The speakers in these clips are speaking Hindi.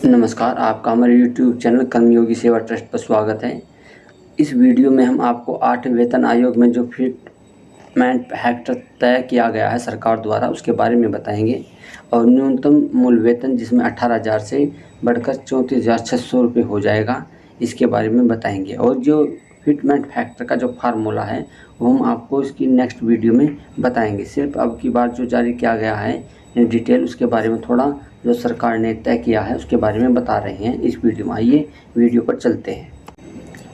नमस्कार, आपका हमारे यूट्यूब चैनल कर्मयोगी सेवा ट्रस्ट पर स्वागत है। इस वीडियो में हम आपको 8 वेतन आयोग में जो फिटमेंट फैक्टर तय किया गया है सरकार द्वारा उसके बारे में बताएंगे और न्यूनतम मूल वेतन जिसमें 18,000 से बढ़कर 34,600 रुपये हो जाएगा, इसके बारे में बताएंगे। और जो फिटमेंट फैक्टर का जो फार्मूला है वो हम आपको इसकी नेक्स्ट वीडियो में बताएंगे। सिर्फ अब की बार जो जारी किया गया है डिटेल उसके बारे में थोड़ा जो सरकार ने तय किया है उसके बारे में बता रहे हैं इस वीडियो में। आइए वीडियो पर चलते हैं।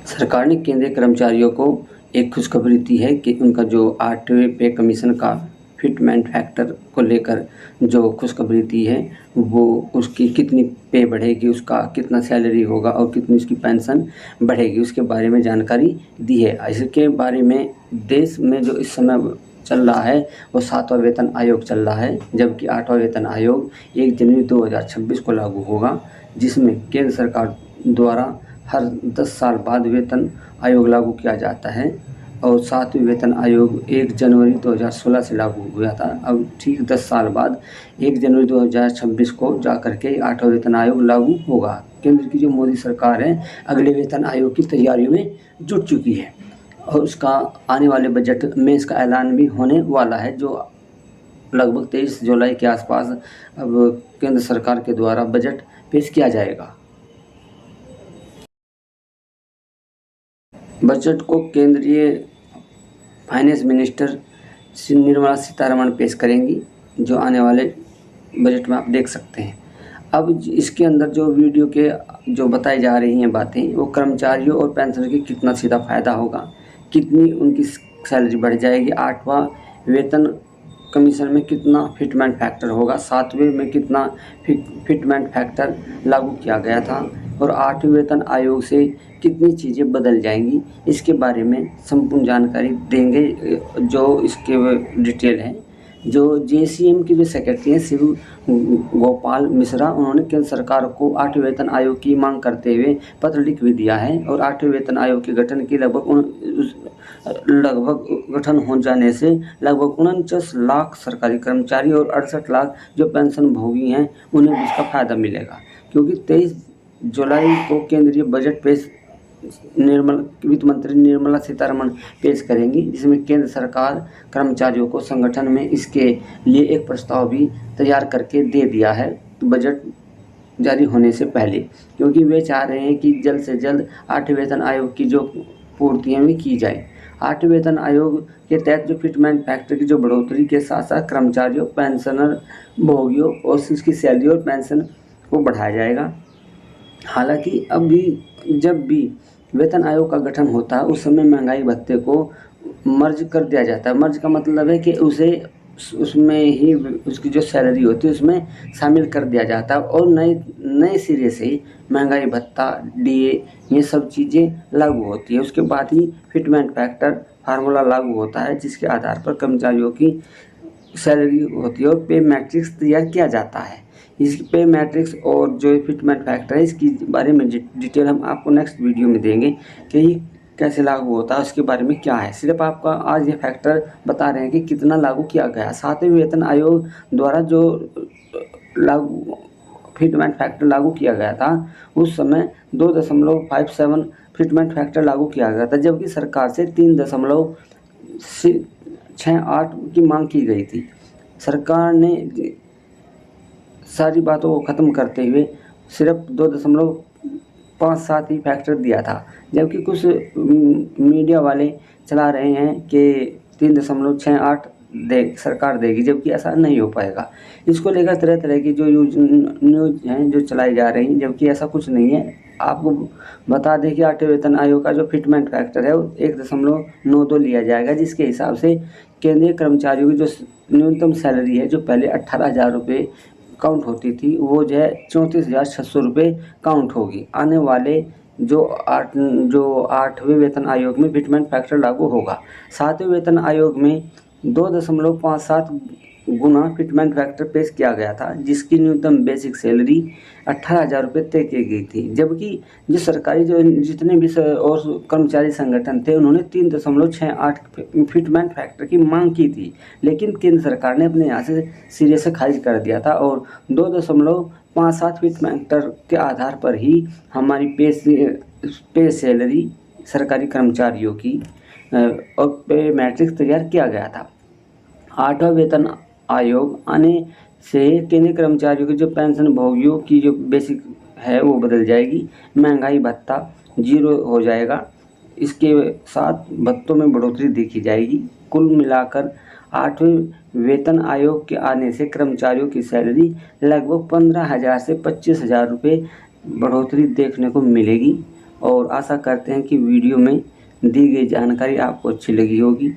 सरकार ने केंद्रीय कर्मचारियों को एक खुशखबरी दी है कि उनका जो 8वें पे कमीशन का फिटमेंट फैक्टर को लेकर जो खुशखबरी दी है वो उसकी कितनी पे बढ़ेगी, उसका कितना सैलरी होगा और कितनी उसकी पेंशन बढ़ेगी उसके बारे में जानकारी दी है। इसके बारे में देश में जो इस समय चल रहा है वो 7वां वेतन आयोग चल रहा है, जबकि 8वां वेतन आयोग 1 जनवरी 2026 को लागू होगा, जिसमें केंद्र सरकार द्वारा हर 10 साल बाद वेतन आयोग लागू किया जाता है। और 7वें वेतन आयोग 1 जनवरी 2016 से लागू हुआ था। अब ठीक 10 साल बाद 1 जनवरी 2026 को जा कर के 8वां वेतन आयोग लागू होगा। केंद्र की जो मोदी सरकार है अगले वेतन आयोग की तैयारियों में जुट चुकी है और उसका आने वाले बजट में इसका ऐलान भी होने वाला है, जो लगभग 23 जुलाई के आसपास अब केंद्र सरकार के द्वारा बजट पेश किया जाएगा। बजट को केंद्रीय फाइनेंस मिनिस्टर निर्मला सीतारमण पेश करेंगी, जो आने वाले बजट में आप देख सकते हैं। अब इसके अंदर जो वीडियो के जो बताई जा रही हैं बातें वो कर्मचारियों और पेंशनर की कितना सीधा फ़ायदा होगा, कितनी उनकी सैलरी बढ़ जाएगी, 8वां वेतन कमीशन में कितना फिटमेंट फैक्टर होगा, 7वें में कितना फिटमेंट फैक्टर लागू किया गया था और 8वें वेतन आयोग से कितनी चीज़ें बदल जाएंगी, इसके बारे में संपूर्ण जानकारी देंगे। जो इसके डिटेल है, जो जेसीएम की जो सेक्रेटरी हैं शिव गोपाल मिश्रा, उन्होंने केंद्र सरकार को 8वें वेतन आयोग की मांग करते हुए पत्र लिख भी दिया है और 8वें वेतन आयोग के गठन की लगभग गठन हो जाने से लगभग 49 लाख सरकारी कर्मचारी और 68 लाख जो पेंशन भोगी हैं उन्हें भी इसका फ़ायदा मिलेगा, क्योंकि 23 जुलाई को केंद्रीय बजट पेश वित्त मंत्री निर्मला सीतारमण पेश करेंगी, जिसमें केंद्र सरकार कर्मचारियों को संगठन में इसके लिए एक प्रस्ताव भी तैयार करके दे दिया है बजट जारी होने से पहले, क्योंकि वे चाह रहे हैं कि जल्द से जल्द 8वें वेतन आयोग की जो पूर्तियाँ भी की जाए। 8वें वेतन आयोग के तहत जो फिटमेंट फैक्टर की जो बढ़ोतरी के साथ साथ कर्मचारियों, पेंशनर भोगियों और उसकी सैलरी और पेंशन को बढ़ाया जाएगा। हालांकि अभी जब भी वेतन आयोग का गठन होता है उस समय महंगाई भत्ते को मर्ज कर दिया जाता है। मर्ज का मतलब है कि उसे उसमें ही उसकी जो सैलरी होती है उसमें शामिल कर दिया जाता है और नए सिरे से महंगाई भत्ता, डीए, ये सब चीज़ें लागू होती है। उसके बाद ही फिटमेंट फैक्टर फार्मूला लागू होता है, जिसके आधार पर कर्मचारियों की सैलरी होती है और पे मैट्रिक्स तैयार किया जाता है। इस पे मैट्रिक्स और जो फिटमेंट फैक्टर है इसके बारे में डिटेल हम आपको नेक्स्ट वीडियो में देंगे कि ये कैसे लागू होता है, उसके बारे में क्या है। सिर्फ आपका आज ये फैक्टर बता रहे हैं कि कितना लागू किया गया। 7वें वेतन आयोग द्वारा जो लागू फिटमेंट फैक्टर लागू किया गया था उस समय 2.57 फिटमेंट फैक्टर लागू किया गया था, जबकि सरकार से 3.68 की मांग की गई थी। सरकार ने सारी बातों को ख़त्म करते हुए सिर्फ 2.57 ही फैक्टर दिया था, जबकि कुछ मीडिया वाले चला रहे हैं कि 3.68 सरकार देगी, जबकि ऐसा नहीं हो पाएगा। इसको लेकर तरह तरह की जो न्यूज़ हैं जो चलाई जा रही हैं, जबकि ऐसा कुछ नहीं है। आपको बता दें कि 8वें वेतन आयोग का जो फिटमेंट फैक्टर है वो 1.92 लिया जाएगा, जिसके हिसाब से केंद्रीय कर्मचारियों की जो न्यूनतम सैलरी है जो पहले 18,000 रुपये काउंट होती थी वो जो है 34,600 रुपये काउंट होगी। आने वाले जो 8वें वेतन आयोग में फिटमेंट फैक्टर लागू होगा। 7वें वेतन आयोग में 2.57 गुना फिटमेंट फैक्टर पेश किया गया था, जिसकी न्यूनतम बेसिक सैलरी 18,000 रुपये तय की गई थी, जबकि जो सरकारी जो जितने भी और कर्मचारी संगठन थे उन्होंने 3.68 फिटमेंट फैक्टर की मांग की थी, लेकिन केंद्र सरकार ने अपने यहाँ से सिरे से खारिज कर दिया था और 5-7 फैक्टर के आधार पर ही हमारी पे सैलरी सरकारी कर्मचारियों की और पे मैट्रिक्स तैयार किया गया था। 8वां वेतन आयोग आने से केंद्रीय कर्मचारियों के जो पेंशन भोगियों की जो बेसिक है वो बदल जाएगी। महंगाई भत्ता 0 हो जाएगा। इसके साथ भत्तों में बढ़ोतरी देखी जाएगी। कुल मिलाकर 8वें वेतन आयोग के आने से कर्मचारियों की सैलरी लगभग 15,000 से 25,000 रुपये बढ़ोतरी देखने को मिलेगी। और आशा करते हैं कि वीडियो में दी गई जानकारी आपको अच्छी लगी होगी।